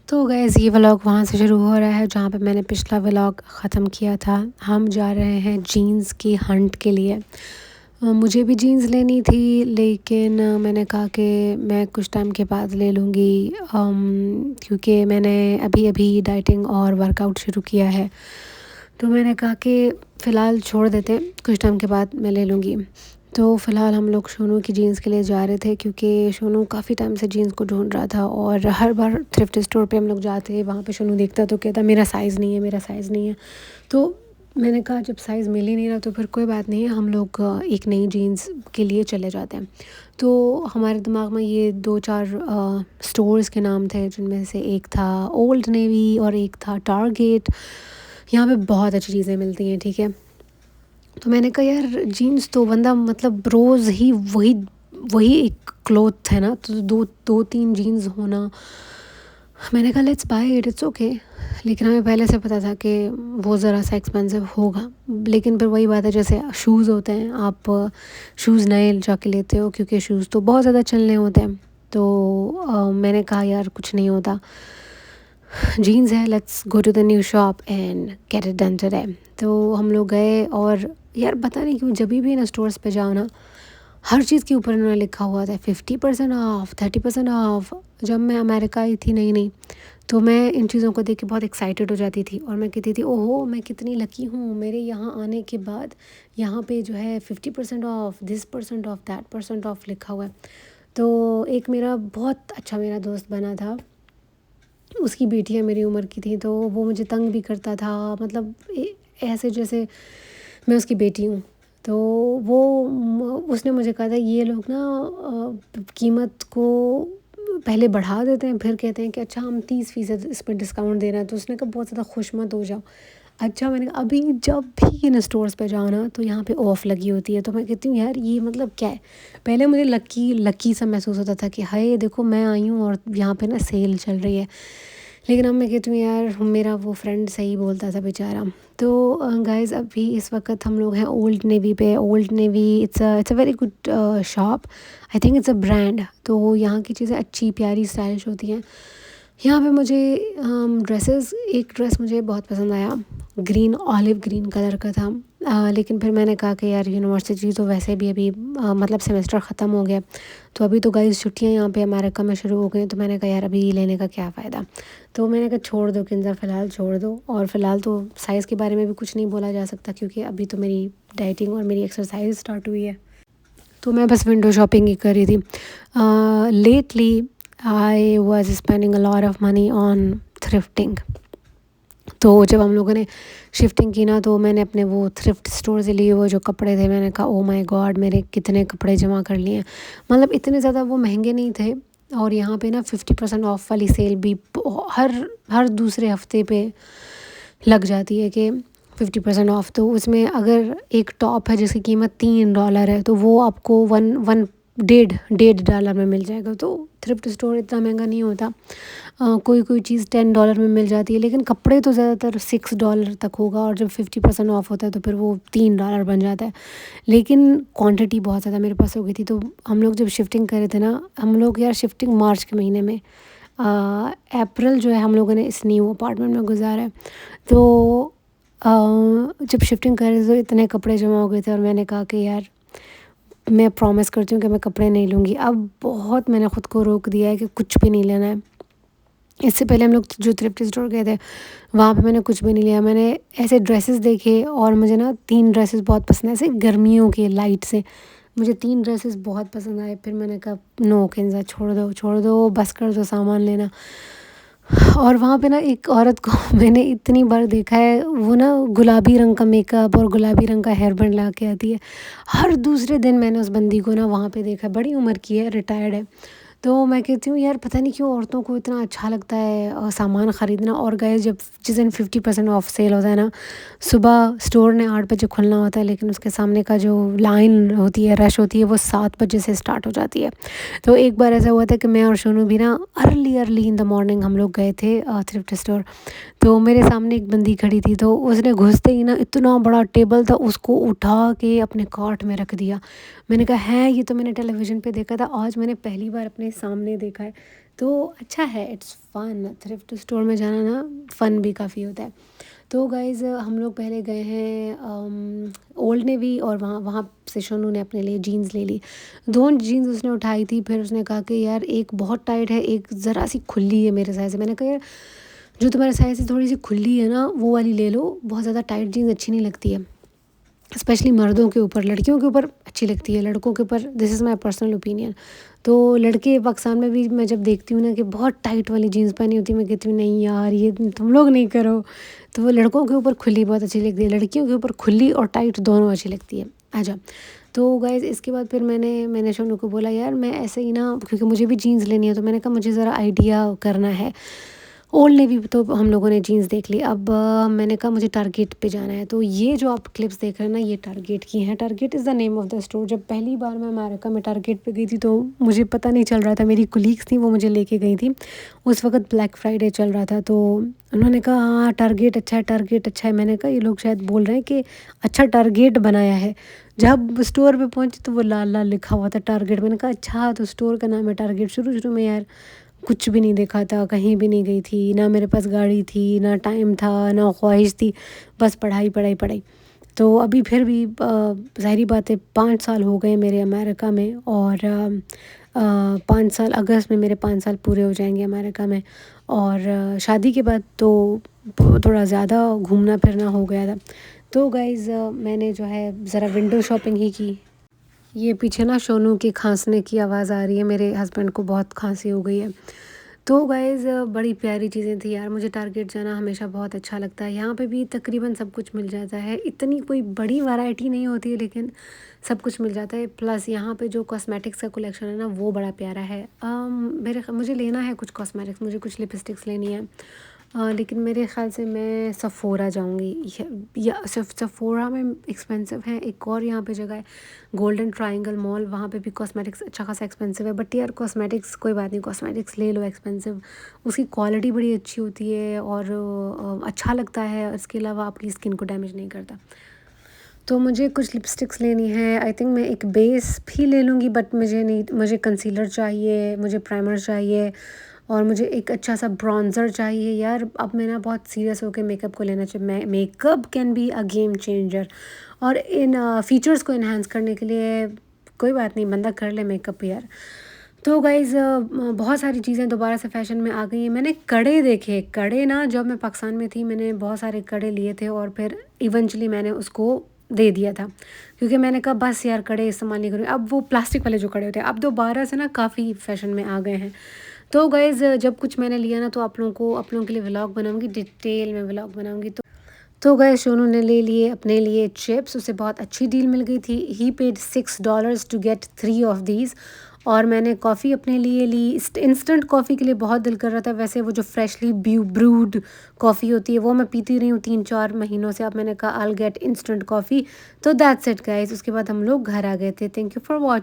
तो गाइस ये व्लॉग वहाँ से शुरू हो रहा है जहाँ पे मैंने पिछला व्लॉग ख़त्म किया था। हम जा रहे हैं जीन्स की हंट के लिए। मुझे भी जीन्स लेनी थी लेकिन मैंने कहा कि मैं कुछ टाइम के बाद ले लूँगी, क्योंकि मैंने अभी अभी डाइटिंग और वर्कआउट शुरू किया है। तो मैंने कहा कि फ़िलहाल छोड़ देते हैं, कुछ टाइम के बाद मैं ले लूँगी। तो फ़िलहाल हम लोग शोनू की जीन्स के लिए जा रहे थे क्योंकि शोनू काफ़ी टाइम से जीन्स को ढूंढ रहा था और हर बार थ्रिफ्ट स्टोर पे हम लोग जाते वहाँ पे शोनू देखता तो कहता मेरा साइज़ नहीं है, मेरा साइज़ नहीं है। तो मैंने कहा जब साइज़ मिल ही नहीं रहा तो फिर कोई बात नहीं है, हम लोग एक नई जीन्स के लिए चले जाते हैं। तो हमारे दिमाग में ये 2-4 स्टोर्स के नाम थे जिनमें से एक था ओल्ड नेवी और एक था टारगेट। यहाँ पे बहुत अच्छी चीज़ें मिलती हैं, ठीक है। तो मैंने कहा यार जीन्स तो बंदा मतलब रोज़ ही वही वही एक क्लॉथ है ना, तो दो दो तीन जीन्स होना, मैंने कहा let's buy it, it's okay. लेकिन हमें पहले से पता था कि वो ज़रा सा एक्सपेंसिव होगा। लेकिन फिर वही बात है, जैसे शूज़ होते हैं, आप शूज़ नए जाके लेते हो क्योंकि शूज़ तो बहुत ज़्यादा चलने होते हैं। तो मैंने कहा यार कुछ नहीं होता, जीन्स है, let's go to the new shop and get it done today. तो हम लोग गए और यार पता नहीं क्यों जब भी इन स्टोर्स पे जाओ ना, हर चीज़ के ऊपर इन्होंने लिखा हुआ था 50% ऑफ, 30% ऑफ। जब मैं अमेरिका आई थी नई नई, तो मैं इन चीज़ों को देख के बहुत एक्साइटेड हो जाती थी और मैं कहती थी ओहो मैं कितनी लकी हूँ, मेरे यहाँ आने के बाद यहाँ पे जो है 50% of, this percent of, that percent of लिखा हुआ है। तो एक मेरा बहुत अच्छा मेरा दोस्त बना था, उसकी बेटियाँ मेरी उम्र की थी, तो वो मुझे तंग भी करता था, मतलब ऐसे जैसे मैं उसकी बेटी हूँ। तो वो उसने मुझे कहा था ये लोग ना कीमत को पहले बढ़ा देते हैं फिर कहते हैं कि अच्छा हम 30% इस पर डिस्काउंट दे रहे हैं। तो उसने कहा बहुत ज़्यादा खुश मत हो जाओ। अच्छा, मैंने कहा अभी जब भी इन स्टोर्स पे जाओ ना तो यहाँ पे ऑफ़ लगी होती है। तो मैं कहती हूँ यार ये मतलब क्या है। पहले मुझे लकी लकी सा महसूस होता था कि हाय देखो मैं आई हूँ और यहाँ पे ना सेल चल रही है। लेकिन अब मैं कहती हूँ यार मेरा वो फ्रेंड सही बोलता था बेचारा। तो गाइज़ अभी इस वक्त हम लोग हैं ओल्ड नेवी पे। Old navy it's a very good shop, I think it's a brand. तो यहाँ की चीज़ें अच्छी प्यारी स्टाइलिश होती हैं। यहाँ पे मुझे ड्रेसेस, एक ड्रेस मुझे बहुत पसंद आया, ग्रीन ऑलिव ग्रीन कलर का था। लेकिन फिर मैंने कहा कि यार यूनिवर्सिटी तो वैसे भी अभी मतलब सेमेस्टर ख़त्म हो गया, तो अभी तो गाइस छुट्टियाँ यहाँ पे अमेरिका में शुरू हो गई। तो मैंने कहा यार अभी लेने का क्या फ़ायदा। तो मैंने कहा छोड़ दो किंजा, फ़िलहाल छोड़ दो। और फ़िलहाल तो साइज़ के बारे में भी कुछ नहीं बोला जा सकता क्योंकि अभी तो मेरी डाइटिंग और मेरी एक्सरसाइज स्टार्ट हुई है। तो मैं बस विंडो शॉपिंग ही कर रही थी। Lately I was spending a lot of money on thrifting. तो जब हम लोगों ने शिफ्टिंग की ना, तो मैंने अपने वो थ्रिफ्ट स्टोर से लिए वो जो कपड़े थे, मैंने कहा ओ माय गॉड मेरे कितने कपड़े जमा कर लिए हैं। मतलब इतने ज़्यादा वो महंगे नहीं थे। और यहाँ पे ना 50% ऑफ वाली सेल भी हर हर दूसरे हफ्ते पे लग जाती है कि 50% ऑफ। तो उसमें अगर एक टॉप है जिसकी कीमत $3 है तो वो आपको वन वन डेढ़ डॉलर में मिल जाएगा। तो थ्रिफ्ट स्टोर इतना महंगा नहीं होता। कोई कोई चीज़ $10 में मिल जाती है, लेकिन कपड़े तो ज़्यादातर $6 तक होगा और जब 50% ऑफ होता है तो फिर वो $3 बन जाता है। लेकिन क्वांटिटी बहुत ज़्यादा मेरे पास हो गई थी। तो हम लोग जब शिफ्टिंग करे थे ना, हम लोग यार शिफ्टिंग मार्च के महीने में, अप्रैल जो है हम लोगों ने इस न्यू अपार्टमेंट में गुजारा है। तो जब शिफ्टिंग कर रहे थे तो इतने कपड़े जमा हो गए थे और मैंने कहा कि यार मैं प्रॉमिस करती हूँ कि मैं कपड़े नहीं लूँगी। अब बहुत मैंने ख़ुद को रोक दिया है कि कुछ भी नहीं लेना है। इससे पहले हम लोग जो थ्रिफ्ट स्टोर गए थे वहाँ पे मैंने कुछ भी नहीं लिया। मैंने ऐसे ड्रेसेस देखे और मुझे ना 3 ड्रेसेस बहुत पसंद है, ऐसे गर्मियों के लाइट से मुझे 3 ड्रेसेस बहुत पसंद आए। फिर मैंने कहा नो किंजा छोड़ दो बस कर दो सामान लेना। और वहाँ पे ना एक औरत को मैंने इतनी बार देखा है, वो ना गुलाबी रंग का मेकअप और गुलाबी रंग का हेयर बैंड ला के आती है। हर दूसरे दिन मैंने उस बंदी को ना वहाँ पे देखा, बड़ी उम्र की है, रिटायर्ड है। तो मैं कहती हूँ यार पता नहीं क्यों औरतों को इतना अच्छा लगता है सामान ख़रीदना। और गाइस जब जिस दिन 50% ऑफ सेल होता है ना, सुबह स्टोर ने 8 बजे खुलना होता है, लेकिन उसके सामने का जो लाइन होती है, रश होती है, वो 7 बजे से स्टार्ट हो जाती है। तो एक बार ऐसा हुआ था कि मैं और सोनू भी ना early early in the morning हम लोग गए थे थ्रिफ्ट स्टोर। तो मेरे सामने एक बंदी खड़ी थी, तो उसने घुसते ही ना इतना बड़ा टेबल था उसको उठा के अपने कार्ट में रख दिया। मैंने कहा है ये तो मैंने टेलीविज़न पे देखा था, आज मैंने पहली बार अपने सामने देखा है। तो अच्छा है, इट्स फ़न, थ्रिफ्ट स्टोर में जाना ना फ़न भी काफ़ी होता है। तो गाइज़ हम लोग पहले गए हैं ओल्ड नेवी, और वहाँ वहाँ से शोनू ने अपने लिए जीन्स ले ली। 2 जीन्स उसने उठाई थी, फिर उसने कहा कि यार एक बहुत टाइट है, एक ज़रा-सी खुली है मेरे साइज़ से। मैंने कहा यार जो तुम्हारे साइज़ से थोड़ी-सी खुली है ना, वो वाली ले लो, बहुत ज़्यादा टाइट जीन्स अच्छी नहीं लगती है। स्पेशली मर्दों के ऊपर, लड़कियों के ऊपर अच्छी लगती है, लड़कों के ऊपर this is my personal opinion. तो लड़के पाकिस्तान में भी मैं जब देखती हूँ ना कि बहुत टाइट वाली जीन्स पहनी होती है, मैं कहती हूँ नहीं यार ये तुम लोग नहीं करो। तो वो लड़कों के ऊपर खुली बहुत अच्छी लगती है, लड़कियों के ऊपर खुली और टाइट दोनों अच्छी लगती है। आजा। तो गाइज़ इसके बाद फिर मैंने शोनू को बोला यार मैं ऐसे ही ना, क्योंकि मुझे भी जीन्स लेनी है, तो मैंने कहा मुझे ज़रा आइडिया करना है। ओल्ड नेवी तो हम लोगों ने जीन्स देख ली, अब मैंने कहा मुझे टारगेट पे जाना है। तो ये जो आप क्लिप्स देख रहे हैं ना, ये टारगेट की हैं। Target is the name of the store. जब पहली बार मैं अमेरिका में टारगेट पे गई थी तो मुझे पता नहीं चल रहा था, मेरी कोलीग्स थी वो मुझे लेके गई थी। उस वक़्त ब्लैक फ्राइडे चल रहा था, तो उन्होंने कहा हाँ टारगेट अच्छा है, टारगेट अच्छा है। मैंने कहा ये लोग शायद बोल रहे हैं कि अच्छा टारगेट बनाया है। जब स्टोर पे पहुंची तो वो लाल लाल लिखा हुआ था टारगेट। मैंने कहा अच्छा तो स्टोर का नाम है टारगेट। शुरू शुरू में यार कुछ भी नहीं देखा था, कहीं भी नहीं गई थी, ना मेरे पास गाड़ी थी, ना टाइम था, ना ख्वाहिश थी, बस पढ़ाई पढ़ाई पढ़ाई। तो अभी फिर भी ज़ाहिरी बात है 5 साल हो गए मेरे अमेरिका में, और 5 साल अगस्त में मेरे 5 साल पूरे हो जाएंगे अमेरिका में। और शादी के बाद तो थोड़ा ज़्यादा घूमना फिरना हो गया था। तो गाइज़ मैंने जो है ज़रा विंडो शॉपिंग ही की। ये पीछे ना शोनू के खांसने की आवाज़ आ रही है, मेरे हस्बैंड को बहुत खांसी हो गई है। तो गाइज़ बड़ी प्यारी चीज़ें थी यार, मुझे टारगेट जाना हमेशा बहुत अच्छा लगता है। यहाँ पे भी तकरीबन सब कुछ मिल जाता है, इतनी कोई बड़ी वैरायटी नहीं होती है लेकिन सब कुछ मिल जाता है। प्लस यहाँ पे जो कॉस्मेटिक्स का कलेक्शन है ना वो बड़ा प्यारा है। मुझे लेना है कुछ कॉस्मेटिक्स, मुझे कुछ लिपस्टिक्स लेनी है। लेकिन मेरे ख़्याल से मैं सफ़ोरा जाऊँगी, या सफ़ोरा में एक्सपेंसिव है। एक और यहाँ पे जगह है गोल्डन ट्रायंगल मॉल, वहाँ पे भी कॉस्मेटिक्स अच्छा खासा एक्सपेंसिव है। बट यार कॉस्मेटिक्स कोई बात नहीं, कॉस्मेटिक्स ले लो एक्सपेंसिव, उसकी क्वालिटी बड़ी अच्छी होती है और अच्छा लगता है। इसके अलावा आपकी स्किन को डैमेज नहीं करता। तो मुझे कुछ लिपस्टिक्स लेनी है, आई थिंक मैं एक बेस भी ले लूँगी, बट मुझे कंसीलर चाहिए, मुझे प्राइमर चाहिए, और मुझे एक अच्छा सा ब्रॉन्ज़र चाहिए। यार अब मैं ना बहुत सीरियस होकर मेकअप को लेना चाहिए। Makeup can be a game changer, और इन फीचर्स को इन्हांस करने के लिए कोई बात नहीं, बंदा कर ले मेकअप यार। तो गाइज़ बहुत सारी चीज़ें दोबारा से फ़ैशन में आ गई हैं। मैंने कड़े देखे, कड़े ना जब मैं पाकिस्तान में थी मैंने बहुत सारे कड़े लिए थे, और फिर इवेंचुअली मैंने उसको दे दिया था, क्योंकि मैंने कहा बस यार कड़े इस्तेमाल नहीं करूँगी। अब वो प्लास्टिक वाले जो कड़े होते हैं अब दोबारा से ना काफ़ी फ़ैशन में आ गए हैं। तो गाइज़ जब कुछ मैंने लिया ना तो आप लोगों के लिए व्लॉग बनाऊँगी, डिटेल में व्लॉग बनाऊँगी। तो गाइस शोनू ने ले लिए अपने लिए चिप्स, उसे बहुत अच्छी डील मिल गई थी। He paid $6 to get 3 of these. और मैंने कॉफ़ी अपने लिए ली। इंस्टेंट कॉफ़ी के लिए बहुत दिल कर रहा था। वैसे वो जो फ्रेशली ब्रूड कॉफ़ी होती है वो मैं पीती रही हूँ 3-4 महीनों से। अब मैंने कहा I will get instant coffee. तो दैट्स इट गाइस। उसके बाद हम लोग घर आ गए थे। Thank you for watching.